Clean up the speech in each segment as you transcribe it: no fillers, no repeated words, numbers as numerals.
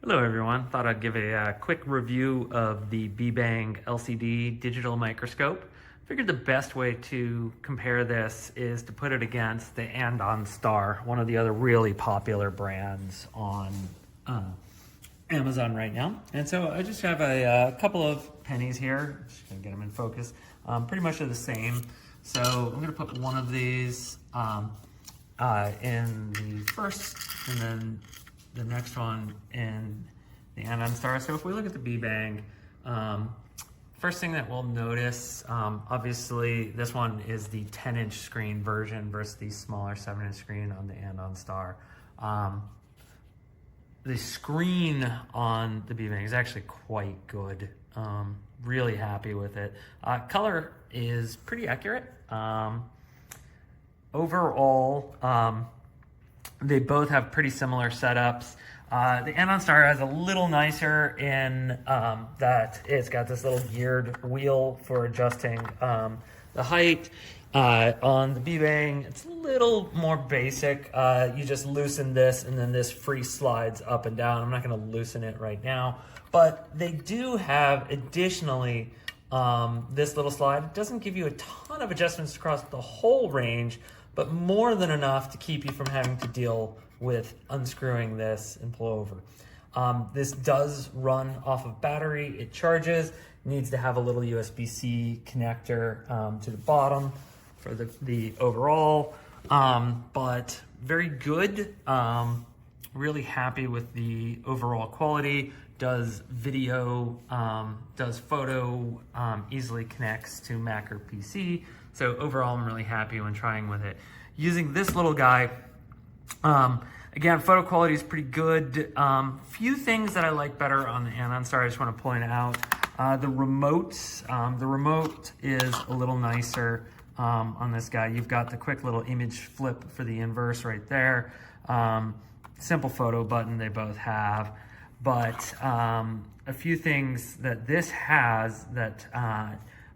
Hello everyone, thought I'd give a quick review of the BEBANG LCD digital microscope. Figured the best way to compare this is to put it against the Andon Star, one of the other really popular brands on Amazon right now. And so I just have a couple of pennies here, just gonna get them in focus. Pretty much the same. So I'm gonna put one of these in the first, and then the next one in the Andon Star. So if we look at the BEBANG, first thing that we'll notice, obviously this one is the 10-inch screen version versus the smaller 7-inch screen on the Andon Star. The screen on the BEBANG is actually quite good. Really happy with it. Color is pretty accurate. Overall, they both have pretty similar setups. The Andon Star has a little nicer in that it's got this little geared wheel for adjusting the height. On the BEBANG, it's a little more basic. You just loosen this and then this free slides up and down. I'm not gonna loosen it right now, but they do have additionally this little slide. It doesn't give you a ton of adjustments across the whole range, but more than enough to keep you from having to deal with unscrewing this and pull over. This does run off of battery. It charges, needs to have a little USB-C connector to the bottom for the overall, but very good. Really happy with the overall quality. Does video, does photo, easily connects to Mac or PC. So overall, I'm really happy when trying with it. Using this little guy, again, photo quality is pretty good. Few things that I like better on the Andon Star, I just want to point out. The remotes, the remote is a little nicer on this guy. You've got the quick little image flip for the inverse right there. Simple photo button they both have. But a few things that this has that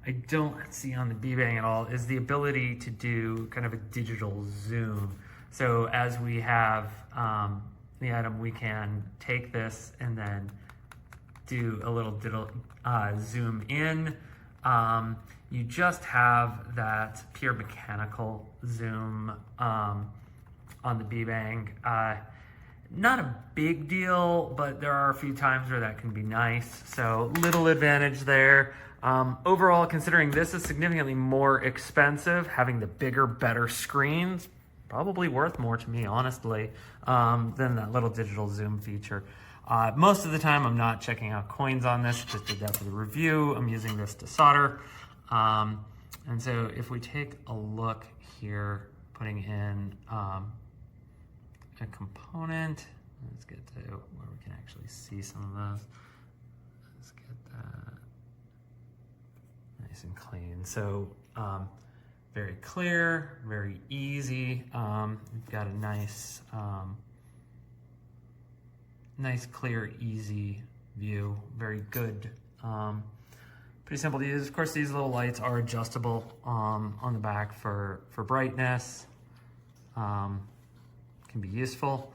I don't see on the BEBANG at all is the ability to do kind of a digital zoom. So as we have the item, we can take this and then do a little zoom in. You just have that pure mechanical zoom on the BEBANG. Not a big deal, but there are a few times where that can be nice. So little advantage there. Overall, considering this is significantly more expensive, having the bigger, better screens, probably worth more to me, honestly, than that little digital zoom feature. Most of the time, I'm not checking out coins on this, just did that for the review. I'm using this to solder. And so if we take a look here, putting in a component, let's get to where we can actually see some of those. Let's get that nice and clean. So very clear, very easy. We've got a nice, nice, clear, easy view. Very good. Pretty simple to use. Of course, these little lights are adjustable on the back for brightness. Can be useful.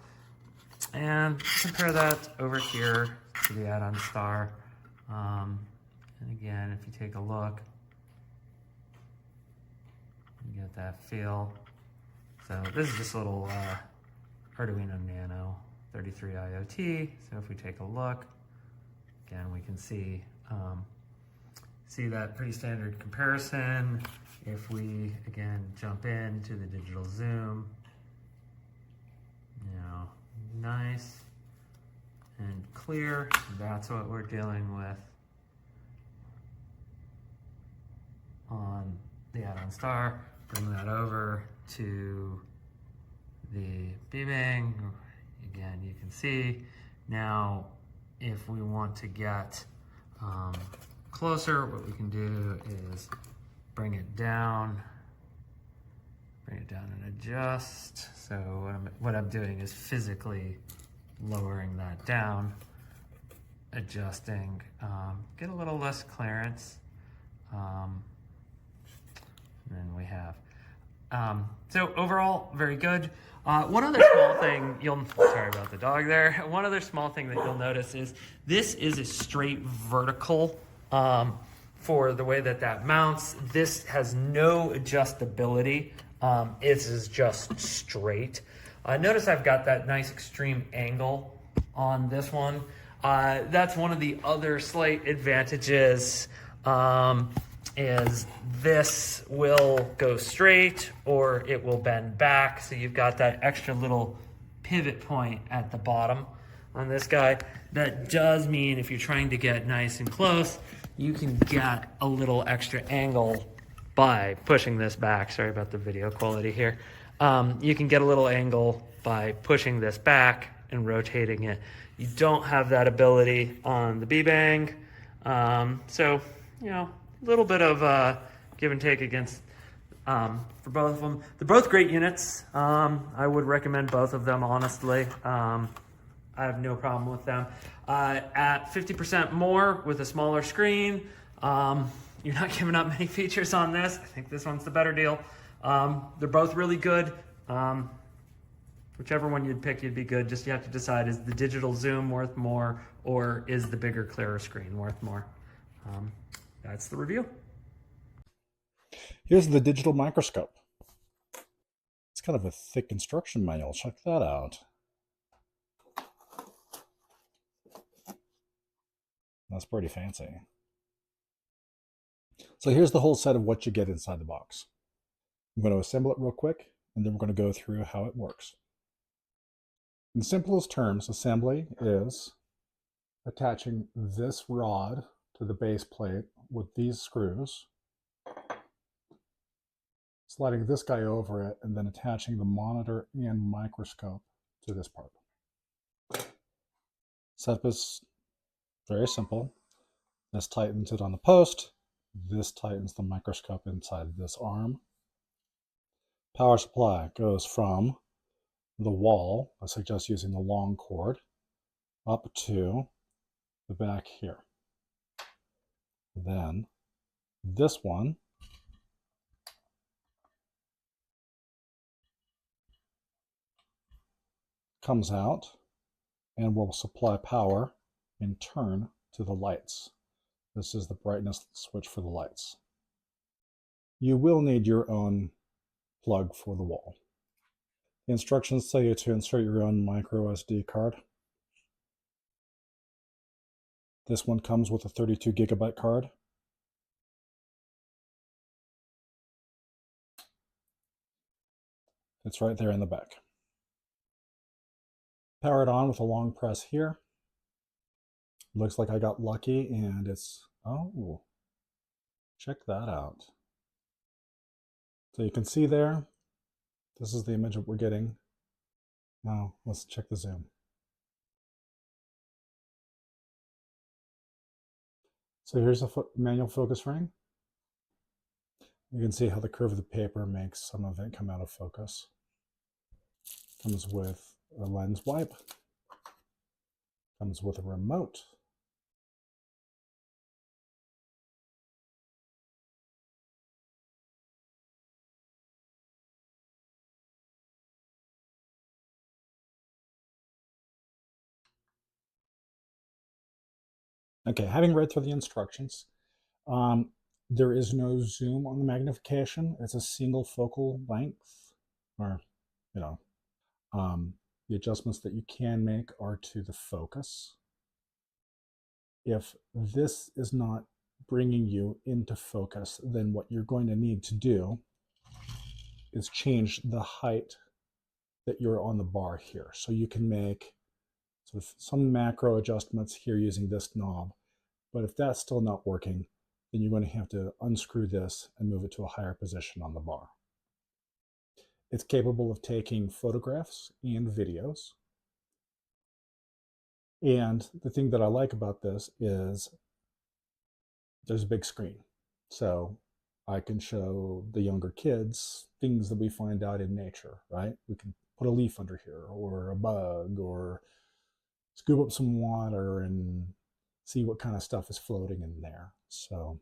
And compare that over here to the Andon Star. And again, if you take a look, you get that feel. So this is just a little Arduino Nano 33 IoT. So if we take a look, again, we can see that pretty standard comparison. If we, again, jump into the digital zoom, you know, nice and clear. That's what we're dealing with on the Andon Star. Bring that over to the BEBANG. Again, you can see now if we want to get closer, what we can do is bring it down and adjust. So what I'm doing is physically lowering that down, adjusting, get a little less clearance. And then we have So overall, very good. One other small thing sorry about the dog there. One other small thing that you'll notice is this is a straight vertical for the way that mounts. This has no adjustability. It is just straight. Notice I've got that nice extreme angle on this one. That's one of the other slight advantages. Is this will go straight or it will bend back. So you've got that extra little pivot point at the bottom on this guy. That does mean if you're trying to get nice and close, you can get a little extra angle by pushing this back. Sorry about the video quality here. You can get a little angle by pushing this back and rotating it. You don't have that ability on the BEBANG. So, you know, a little bit of give and take against for both of them. They're both great units. I would recommend both of them, honestly. I have no problem with them. At 50% more with a smaller screen, you're not giving up many features on this. I think this one's the better deal. They're both really good. Whichever one you'd pick, you'd be good. Just you have to decide, is the digital zoom worth more or is the bigger, clearer screen worth more? That's the review. Here's the digital microscope. It's kind of a thick instruction manual. Check that out. That's pretty fancy. So here's the whole set of what you get inside the box. I'm going to assemble it real quick, and then we're going to go through how it works. In simplest terms, assembly is attaching this rod to the base plate with these screws, sliding this guy over it, and then attaching the monitor and microscope to this part. Setup is very simple. This tightens it on the post. This tightens the microscope inside this arm. Power supply goes from the wall, I suggest using the long cord, up to the back here. Then this one comes out and will supply power in turn to the lights. This is the brightness switch for the lights. You will need your own plug for the wall. The instructions tell you to insert your own micro SD card. This one comes with a 32 gigabyte card. It's right there in the back. Power it on with a long press here. Looks like I got lucky and it's, oh, check that out. So you can see there, this is the image that we're getting. Now let's check the zoom. So here's a manual focus ring. You can see how the curve of the paper makes some of it come out of focus. Comes with a lens wipe. Comes with a remote. Okay, having read through the instructions, there is no zoom on the magnification. It's a single focal length, or, you know, the adjustments that you can make are to the focus. If this is not bringing you into focus, then what you're going to need to do is change the height that you're on the bar here. So you can make sort of some macro adjustments here using this knob. But if that's still not working, then you're going to have to unscrew this and move it to a higher position on the bar. It's capable of taking photographs and videos. And the thing that I like about this is there's a big screen. So I can show the younger kids things that we find out in nature, right? We can put a leaf under here or a bug or scoop up some water and see what kind of stuff is floating in there. So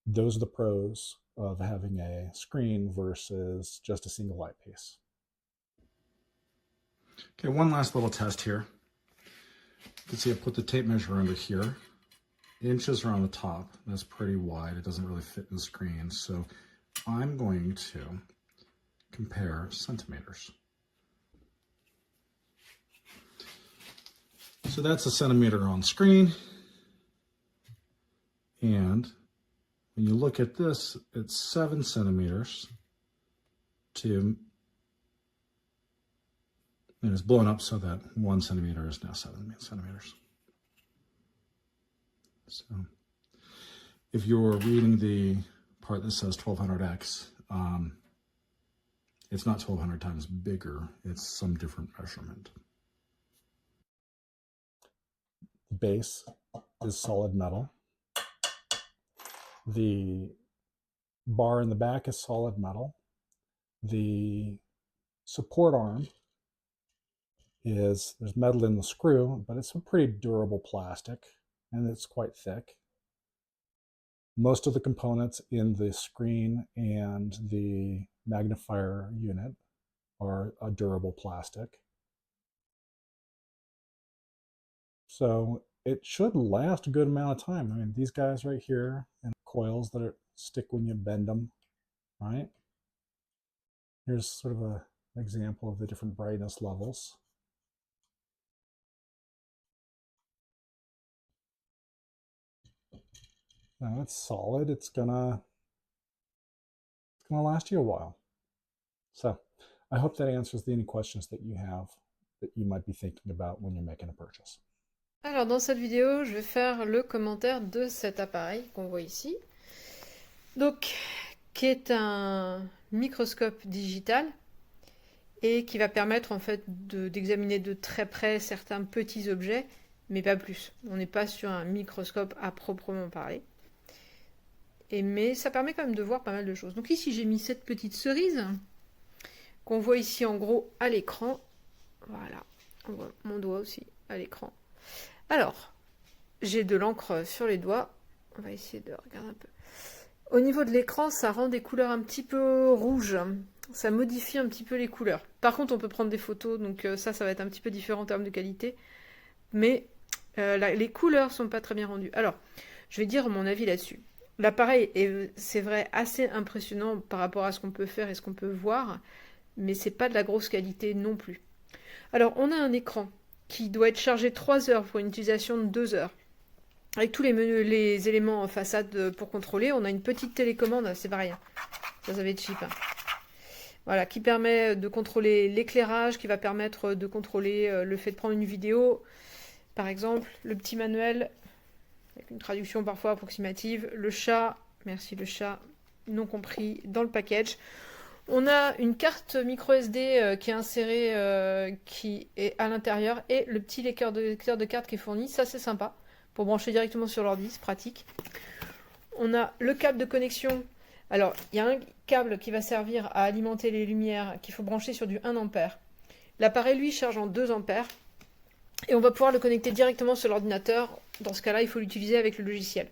Those are the pros of having a screen versus just a single eyepiece. Okay, one last little test here. You can see I put the tape measure under here. Inches are on the top. That's pretty wide. It doesn't really fit in the screen. So I'm going to compare centimeters. So that's a centimeter on screen. And when you look at this, it's 7 centimeters to, and it's blown up so that 1 centimeter is now 7 centimeters. So if you're reading the part that says 1200x, it's not 1200 times bigger, it's some different measurement. The base is solid metal. The bar in the back is solid metal. The support arm there's metal in the screw, but it's a pretty durable plastic and it's quite thick. Most of the components in the screen and the magnifier unit are a durable plastic. So it should last a good amount of time. I mean, these guys right here and coils that stick when you bend them, right? Here's sort of an example of the different brightness levels. Now it's solid. It's gonna last you a while. So I hope that answers any questions that you have that you might be thinking about when you're making a purchase. Alors dans cette vidéo, je vais faire le commentaire de cet appareil qu'on voit ici. Donc, qui est un microscope digital et qui va permettre en fait d'examiner de très près certains petits objets, mais pas plus. On n'est pas sur un microscope à proprement parler. Mais ça permet quand même de voir pas mal de choses. Donc ici, j'ai mis cette petite cerise qu'on voit ici en gros à l'écran. Voilà, on voit mon doigt aussi à l'écran. Alors, j'ai de l'encre sur les doigts. On va essayer de regarder un peu. Au niveau de l'écran, ça rend des couleurs un petit peu rouges. Ça modifie un petit peu les couleurs. Par contre, on peut prendre des photos, donc ça va être un petit peu différent en termes de qualité. Mais les couleurs sont pas très bien rendues. Alors, je vais dire mon avis là-dessus. L'appareil est, c'est vrai, assez impressionnant par rapport à ce qu'on peut faire et ce qu'on peut voir, mais c'est pas de la grosse qualité non plus. Alors, on a un écran qui doit être chargé 3 heures pour une utilisation de 2 heures. Avec tous les éléments en façade pour contrôler, on a une petite télécommande, c'est pas rien. Ça va être cheap. Hein. Voilà, qui permet de contrôler l'éclairage, qui va permettre de contrôler le fait de prendre une vidéo. Par exemple, le petit manuel, avec une traduction parfois approximative. Le chat, merci le chat, non compris dans le package. On a une carte micro SD qui est insérée, qui est à l'intérieur, et le petit lecteur de carte qui est fourni. Ça, c'est sympa, pour brancher directement sur l'ordi, c'est pratique. On a le câble de connexion. Alors, il y a un câble qui va servir à alimenter les lumières, qu'il faut brancher sur du 1 ampère. L'appareil, lui, charge en 2 ampères. Et on va pouvoir le connecter directement sur l'ordinateur. Dans ce cas-là, il faut l'utiliser avec le logiciel.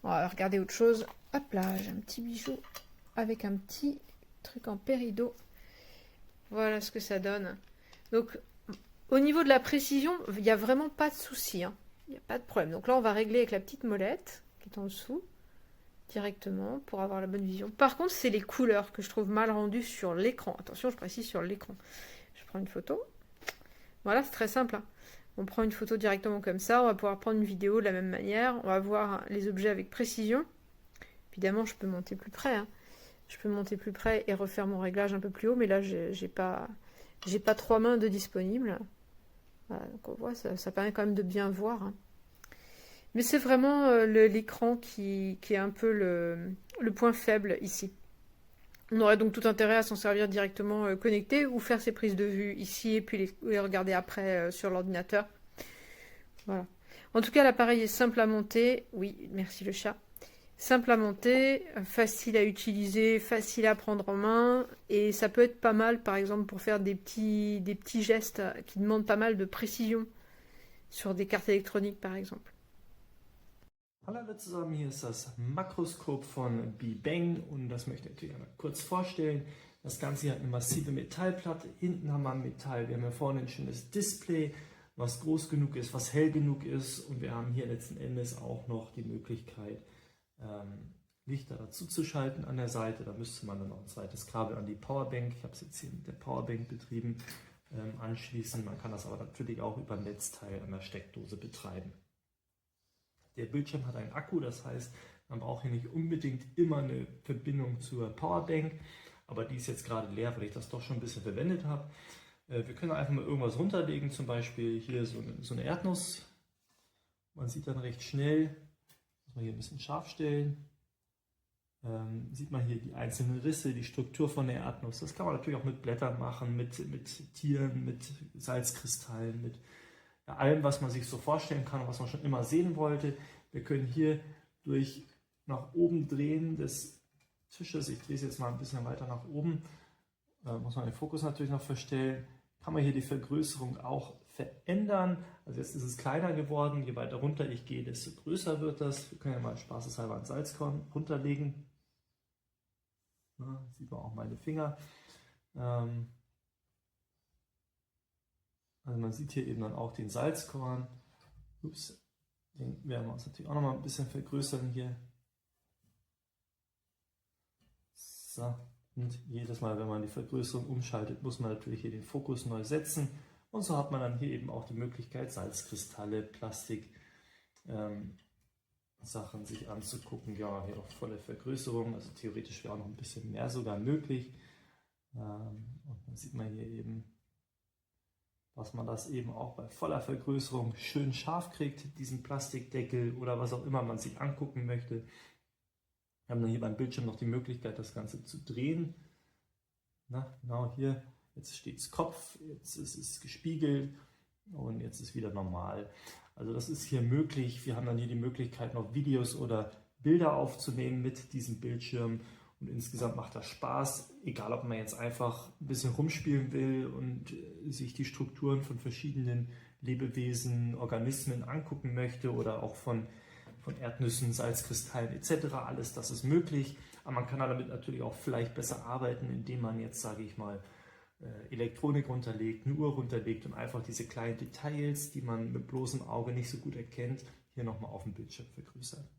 On va regarder autre chose. Hop là, j'ai un petit bijou avec un petit truc en péridot. Voilà ce que ça donne. Donc, au niveau de la précision, il n'y a vraiment pas de souci. Hein. Il n'y a pas de problème. Donc là, on va régler avec la petite molette qui est en dessous, directement, pour avoir la bonne vision. Par contre, c'est les couleurs que je trouve mal rendues sur l'écran. Attention, je précise sur l'écran. Je prends une photo. Voilà, c'est très simple. Hein. On prend une photo directement comme ça. On va pouvoir prendre une vidéo de la même manière. On va voir les objets avec précision. Évidemment, je peux monter plus près. Hein. Je peux monter plus près et refaire mon réglage un peu plus haut. Mais là, j'ai pas 3 mains de disponibles. Voilà, donc on voit, ça permet quand même de bien voir. Hein. Mais c'est vraiment l'écran qui est un peu le point faible ici. On aurait donc tout intérêt à s'en servir directement connecté ou faire ses prises de vue ici et puis les regarder après sur l'ordinateur. Voilà. En tout cas, l'appareil est simple à monter. Oui, merci le chat. Simple à monter, facile à utiliser, facile à prendre en main. Et ça peut être pas mal, par exemple, pour faire des petits gestes qui demandent pas mal de précision sur des cartes électroniques, par exemple. Hallo zusammen, hier ist das Makroskop von BEBANG und das möchte ich natürlich einmal kurz vorstellen. Das Ganze hier hat eine massive Metallplatte, hinten haben wir ein Metall, wir haben hier vorne ein schönes Display, was groß genug ist, was hell genug ist und wir haben hier letzten Endes auch noch die Möglichkeit, Lichter dazu zu schalten an der Seite. Da müsste man dann noch ein zweites Kabel an die Powerbank, ich habe es jetzt hier mit der Powerbank betrieben, anschließen. Man kann das aber natürlich auch über ein Netzteil an der Steckdose betreiben. Der Bildschirm hat einen Akku, das heißt, man braucht hier nicht unbedingt immer eine Verbindung zur Powerbank, aber die ist jetzt gerade leer, weil ich das doch schon ein bisschen verwendet habe. Wir können einfach mal irgendwas runterlegen, zum Beispiel hier so eine Erdnuss. Man sieht dann recht schnell, muss man hier ein bisschen scharf stellen, sieht man hier die einzelnen Risse, die Struktur von der Erdnuss. Das kann man natürlich auch mit Blättern machen, mit Tieren, mit Salzkristallen, mit allem, was man sich so vorstellen kann und was man schon immer sehen wollte. Wir können hier durch nach oben drehen des Tisches, ich drehe es jetzt mal ein bisschen weiter nach oben, muss man den Fokus natürlich noch verstellen, kann man hier die Vergrößerung auch verändern. Also jetzt ist es kleiner geworden, je weiter runter ich gehe, desto größer wird das. Wir können ja mal spaßeshalber ein Salzkorn runterlegen. Ja, sieht man auch meine Finger. Also man sieht hier eben dann auch den Salzkorn. Ups, den werden wir uns natürlich auch noch mal ein bisschen vergrößern hier. So, und jedes Mal, wenn man die Vergrößerung umschaltet, muss man natürlich hier den Fokus neu setzen. Und so hat man dann hier eben auch die Möglichkeit, Salzkristalle, Plastik, Sachen sich anzugucken. Ja, hier auch volle Vergrößerung, also theoretisch wäre auch noch ein bisschen mehr sogar möglich. Und dann sieht man hier eben, dass man das eben auch bei voller Vergrößerung schön scharf kriegt, diesen Plastikdeckel oder was auch immer man sich angucken möchte. Wir haben dann hier beim Bildschirm noch die Möglichkeit, das Ganze zu drehen. Na, genau hier, jetzt steht es Kopf, jetzt ist es gespiegelt und jetzt ist wieder normal. Also das ist hier möglich. Wir haben dann hier die Möglichkeit, noch Videos oder Bilder aufzunehmen mit diesem Bildschirm. Und insgesamt macht das Spaß, egal ob man jetzt einfach ein bisschen rumspielen will und sich die Strukturen von verschiedenen Lebewesen, Organismen angucken möchte oder auch von Erdnüssen, Salzkristallen etc. Alles das ist möglich. Aber man kann damit natürlich auch vielleicht besser arbeiten, indem man jetzt, sage ich mal, Elektronik runterlegt, eine Uhr runterlegt und einfach diese kleinen Details, die man mit bloßem Auge nicht so gut erkennt, hier nochmal auf dem Bildschirm vergrößert.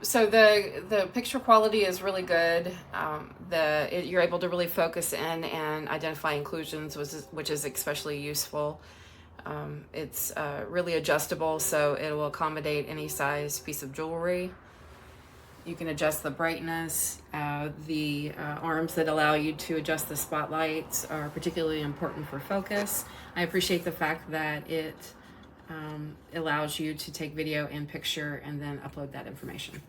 So the picture quality is really good. You're able to really focus in and identify inclusions, which is especially useful. It's really adjustable, so it will accommodate any size piece of jewelry. You can adjust the brightness. The arms that allow you to adjust the spotlights are particularly important for focus. I appreciate the fact that it allows you to take video and picture and then upload that information.